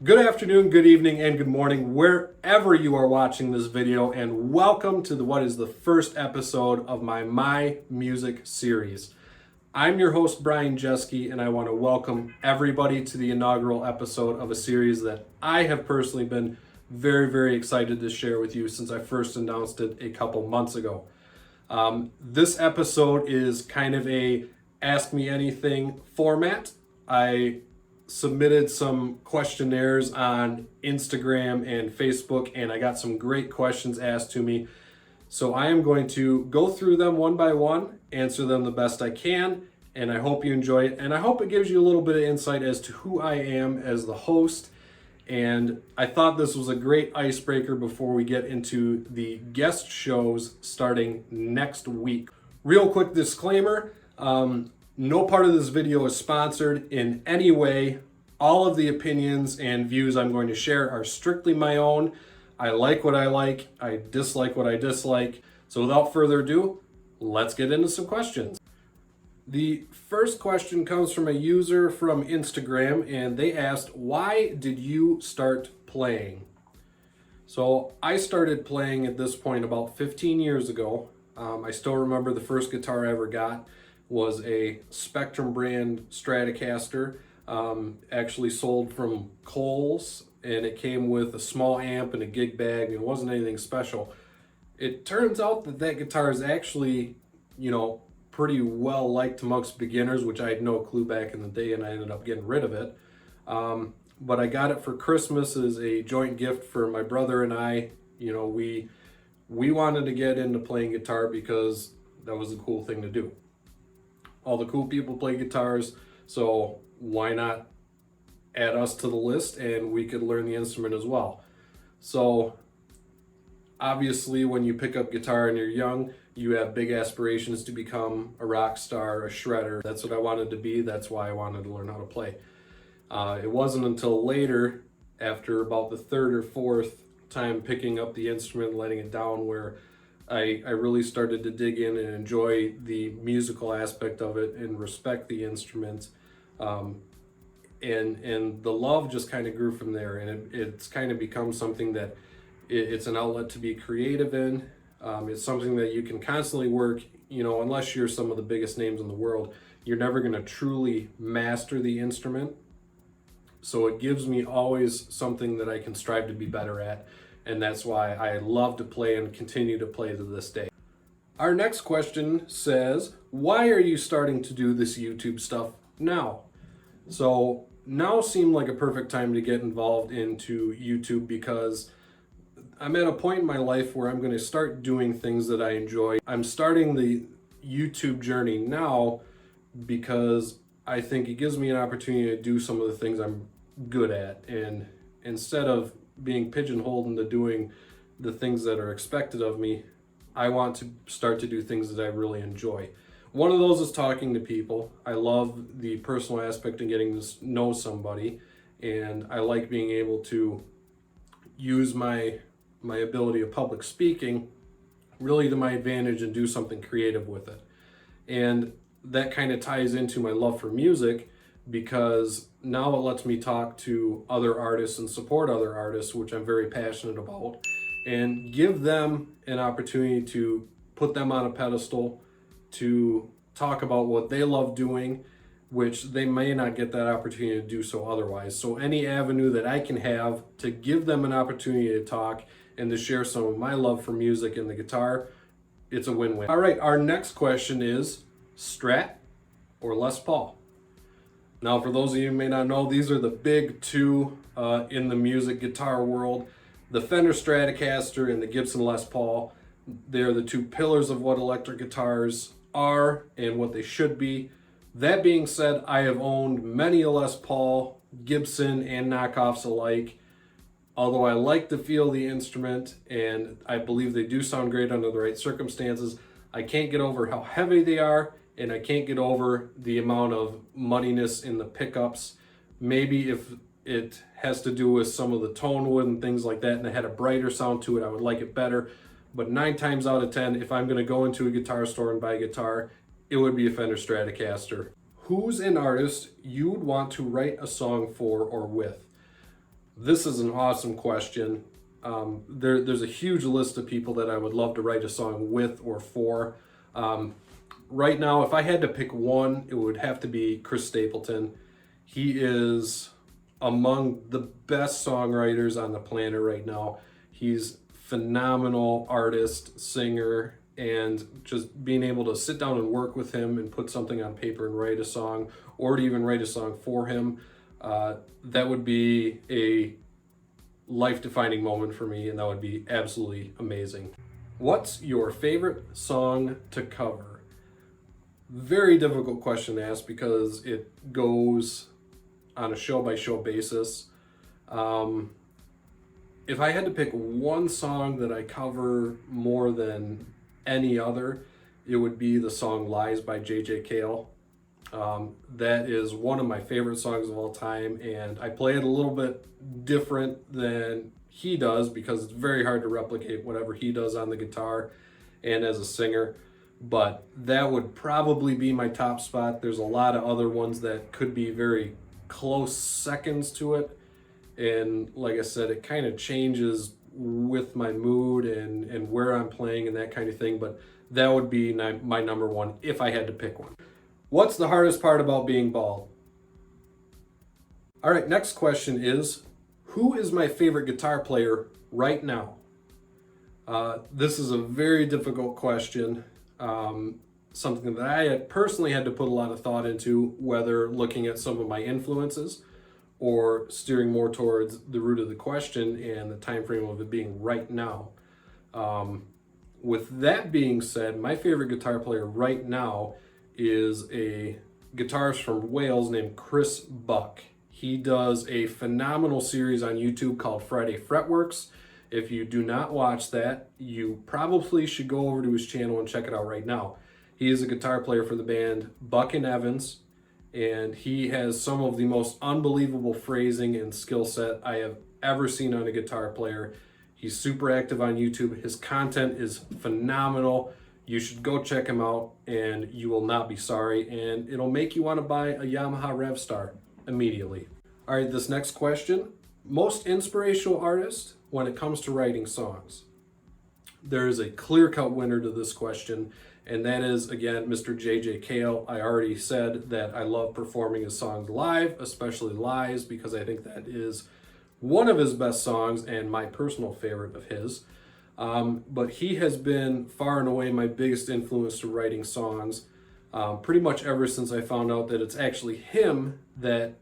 Good afternoon, good evening, and good morning, wherever you are watching this video, and welcome to what is the first episode of my Music series. I'm your host, Bryan Jeske, and I want to welcome everybody to the inaugural episode of a series that I have personally been very excited to share with you since I first announced it a couple months ago. This episode is kind of a Ask Me Anything format. I submitted some questionnaires on Instagram and Facebook, and I got some great questions asked to me. So I am going to go through them one by one, answer them the best I can, and I hope you enjoy it. And I hope it gives you a little bit of insight as to who I am as the host. And I thought this was a great icebreaker before we get into the guest shows starting next week. Real quick disclaimer, no part of this video is sponsored in any way. All of the opinions and views I'm going to share are strictly my own. I like what I like, I dislike what I dislike. So without further ado, let's get into some questions. The first question comes from a user from Instagram, and they asked, why did you start playing? So I started playing at this point about 15 years ago. I still remember the first guitar I ever got was a Spectrum brand Stratocaster, actually sold from Kohl's, and it came with a small amp and a gig bag, and it wasn't anything special. It turns out that guitar is actually, pretty well liked amongst beginners, which I had no clue back in the day, and I ended up getting rid of it. But I got it for Christmas as a joint gift for my brother and I. We wanted to get into playing guitar because that was a cool thing to do. All the cool people play guitars, so why not add us to the list and we could learn the instrument as well. So obviously when you pick up guitar and you're young, you have big aspirations to become a rock star, a shredder. That's what I wanted to be. That's why I wanted to learn how to play. It wasn't until later, after about the third or fourth time picking up the instrument and letting it down, where I really started to dig in and enjoy the musical aspect of it and respect the instrument. And the love just kind of grew from there, and it's kind of become something that it's an outlet to be creative in. It's something that you can constantly work, unless you're some of the biggest names in the world, you're never going to truly master the instrument. So it gives me always something that I can strive to be better at. And that's why I love to play and continue to play to this day. Our next question says, why are you starting to do this YouTube stuff now? So now seemed like a perfect time to get involved into YouTube because I'm at a point in my life where I'm going to start doing things that I enjoy. I'm starting the YouTube journey now because I think it gives me an opportunity to do some of the things I'm good at. And instead of being pigeonholed into doing the things that are expected of me, I want to start to do things that I really enjoy. One of those is talking to people. I love the personal aspect of getting to know somebody, and I like being able to use my ability of public speaking really to my advantage and do something creative with it. And that kind of ties into my love for music, because now it lets me talk to other artists and support other artists, which I'm very passionate about, and give them an opportunity to put them on a pedestal, to talk about what they love doing, which they may not get that opportunity to do so otherwise. So any avenue that I can have to give them an opportunity to talk and to share some of my love for music and the guitar, it's a win-win. All right, our next question is Strat or Les Paul? Now, for those of you who may not know, these are the big two in the music guitar world. The Fender Stratocaster and the Gibson Les Paul. They're the two pillars of what electric guitars are and what they should be. That being said, I have owned many a Les Paul, Gibson, and knockoffs alike. Although I like to feel the instrument, and I believe they do sound great under the right circumstances, I can't get over how heavy they are, and I can't get over the amount of muddiness in the pickups. Maybe if it has to do with some of the tone wood and things like that, and it had a brighter sound to it, I would like it better. But 9 times out of 10, if I'm going to go into a guitar store and buy a guitar, it would be a Fender Stratocaster. Who's an artist you'd want to write a song for or with? This is an awesome question. There's a huge list of people that I would love to write a song with or for. Right now, if I had to pick one, it would have to be Chris Stapleton. He is among the best songwriters on the planet right now. He's phenomenal artist, singer, and just being able to sit down and work with him and put something on paper and write a song, or to even write a song for him, that would be a life-defining moment for me, and that would be absolutely amazing. What's your favorite song to cover? Very difficult question to ask because it goes on a show-by-show basis. If I had to pick one song that I cover more than any other, it would be the song Lies by J.J. Cale. That is one of my favorite songs of all time, and I play it a little bit different than he does because it's very hard to replicate whatever he does on the guitar and as a singer, but that would probably be my top spot. There's a lot of other ones that could be very close seconds to it, and like I said, it kind of changes with my mood and where I'm playing and that kind of thing, but that would be my number one if I had to pick one. What's the hardest part about being bald? All right, next question is, who is my favorite guitar player right now? This is a very difficult question. Something that I had personally had to put a lot of thought into, whether looking at some of my influences or steering more towards the root of the question and the time frame of it being right now. With that being said, my favorite guitar player right now is a guitarist from Wales named Chris Buck. He does a phenomenal series on YouTube called Friday Fretworks. If you do not watch that, you probably should go over to his channel and check it out right now. He is a guitar player for the band Buck and Evans, and he has some of the most unbelievable phrasing and skill set I have ever seen on a guitar player. He's super active on YouTube. His content is phenomenal. You should go check him out, and you will not be sorry, and it'll make you want to buy a Yamaha RevStar immediately. All right, this next question. Most inspirational artist when it comes to writing songs. There is a clear-cut winner to this question, and that is, again, Mr. J.J. Cale. I already said that I love performing his songs live, especially Lies, because I think that is one of his best songs and my personal favorite of his. But he has been far and away my biggest influence to writing songs, pretty much ever since I found out that it's actually him that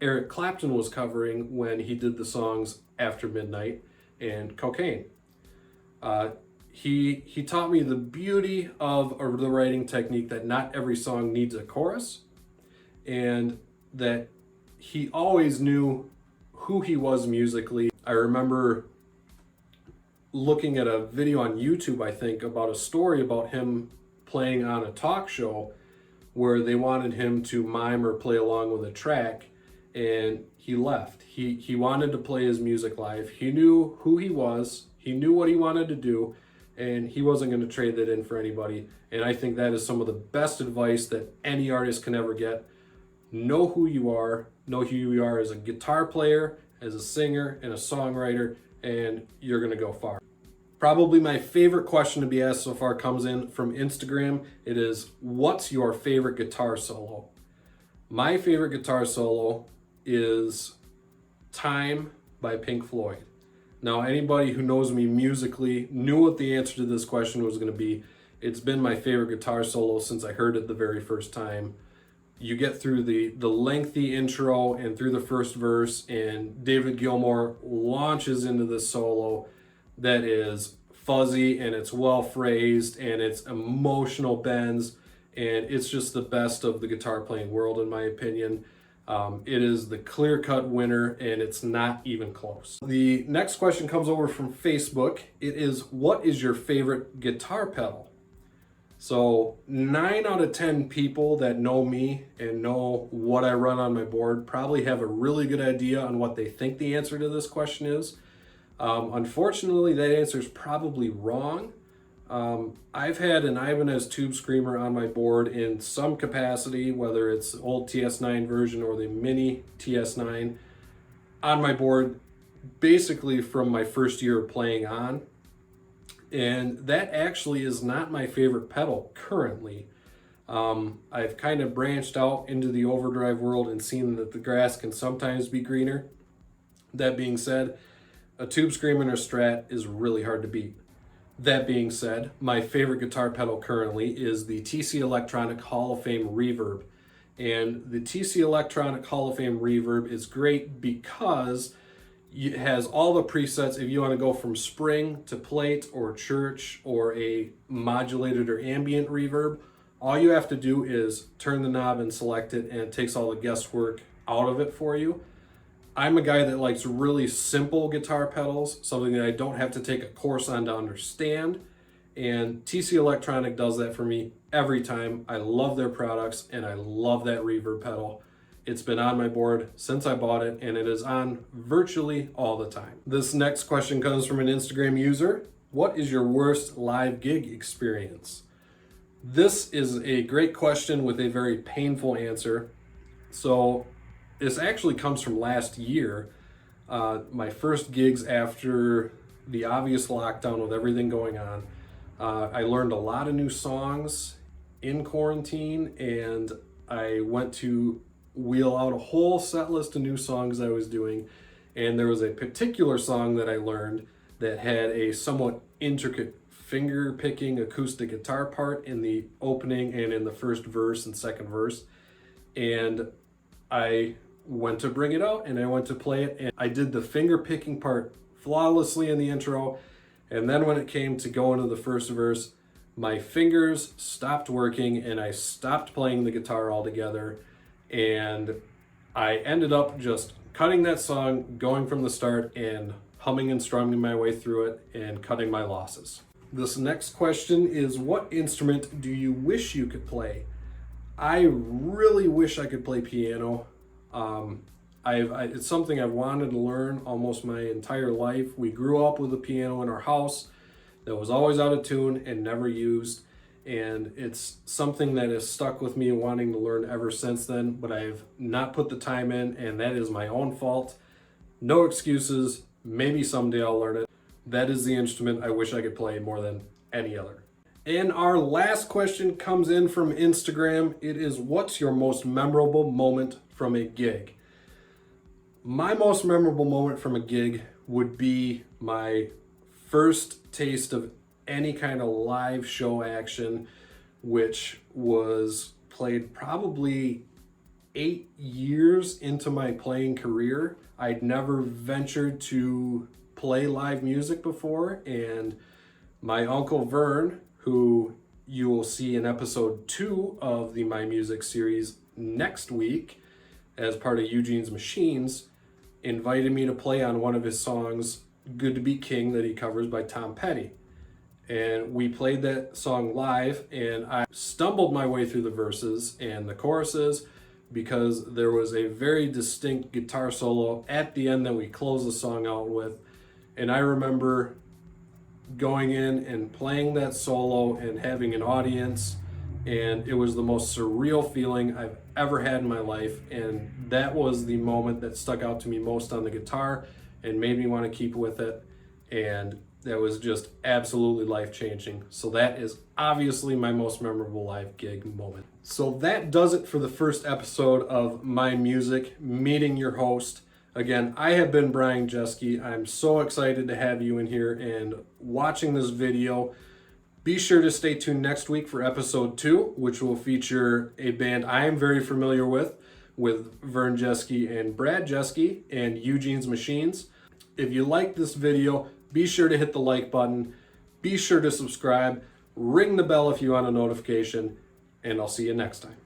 Eric Clapton was covering when he did the songs After Midnight and Cocaine. He taught me the beauty of the writing technique, that not every song needs a chorus, and that he always knew who he was musically. I remember looking at a video on YouTube, I think, about a story about him playing on a talk show where they wanted him to mime or play along with a track, and he left. He wanted to play his music live. He knew who he was. He knew what he wanted to do, and he wasn't going to trade that in for anybody. And I think that is some of the best advice that any artist can ever get. Know who you are. Know who you are as a guitar player, as a singer, and a songwriter, and you're going to go far. Probably my favorite question to be asked so far comes in from Instagram. It is, what's your favorite guitar solo? My favorite guitar solo is Time by Pink Floyd. Now, anybody who knows me musically knew what the answer to this question was going to be. It's been my favorite guitar solo since I heard it the very first time. You get through the lengthy intro and through the first verse, and David Gilmour launches into this solo that is fuzzy, and it's well phrased, and it's emotional bends, and it's just the best of the guitar playing world, in my opinion. It is the clear-cut winner, and it's not even close. The next question comes over from Facebook. It is, what is your favorite guitar pedal? So 9 out of 10 people that know me and know what I run on my board probably have a really good idea on what they think the answer to this question is. Unfortunately, that answer is probably wrong. I've had an Ibanez Tube Screamer on my board in some capacity, whether it's the old TS9 version or the mini TS9, on my board basically from my first year of playing on. And that actually is not my favorite pedal currently. I've kind of branched out into the overdrive world and seen that the grass can sometimes be greener. That being said, a Tube Screamer or Strat is really hard to beat. That being said, my favorite guitar pedal currently is the TC Electronic Hall of Fame Reverb. And the TC Electronic Hall of Fame Reverb is great because it has all the presets. If you want to go from spring to plate or church or a modulated or ambient reverb, all you have to do is turn the knob and select it, and it takes all the guesswork out of it for you. I'm a guy that likes really simple guitar pedals, something that I don't have to take a course on to understand. And TC Electronic does that for me every time. I love their products and I love that reverb pedal. It's been on my board since I bought it, and it is on virtually all the time. This next question comes from an Instagram user. What is your worst live gig experience? This is a great question with a very painful answer. So this actually comes from last year. My first gigs after the obvious lockdown with everything going on. I learned a lot of new songs in quarantine, and I went to wheel out a whole set list of new songs I was doing. And there was a particular song that I learned that had a somewhat intricate finger picking acoustic guitar part in the opening and in the first verse and second verse. And I went to bring it out and I went to play it, and I did the finger picking part flawlessly in the intro. And then when it came to go into the first verse, my fingers stopped working and I stopped playing the guitar altogether. And I ended up just cutting that song, going from the start and humming and strumming my way through it and cutting my losses. This next question is, what instrument do you wish you could play? I really wish I could play piano. It's something I've wanted to learn almost my entire life. We grew up with a piano in our house that was always out of tune and never used. And it's something that has stuck with me wanting to learn ever since then, but I've not put the time in, and that is my own fault. No excuses. Maybe someday I'll learn it. That is the instrument I wish I could play more than any other. And our last question comes in from Instagram. It is, what's your most memorable moment from a gig? My most memorable moment from a gig would be my first taste of any kind of live show action, which was played probably 8 years into my playing career. I'd never ventured to play live music before, and my Uncle Vern, who you will see in episode 2 of the My Music series next week as part of Eugene's Machines, invited me to play on one of his songs, Good to Be King, that he covers by Tom Petty. And we played that song live, and I stumbled my way through the verses and the choruses because there was a very distinct guitar solo at the end that we closed the song out with. And I remember going in and playing that solo and having an audience, and it was the most surreal feeling I've ever had in my life. And that was the moment that stuck out to me most on the guitar and made me want to keep with it. And that was just absolutely life-changing. So that is obviously my most memorable live gig moment. So that does it for the first episode of My Music, Meeting Your Host. Again, I have been Bryan Jeske. I'm so excited to have you in here and watching this video. Be sure to stay tuned next week for episode 2, which will feature a band I am very familiar with Vern Jeske and Brad Jeske and Eugene's Machines. If you like this video, be sure to hit the like button. Be sure to subscribe. Ring the bell if you want a notification. And I'll see you next time.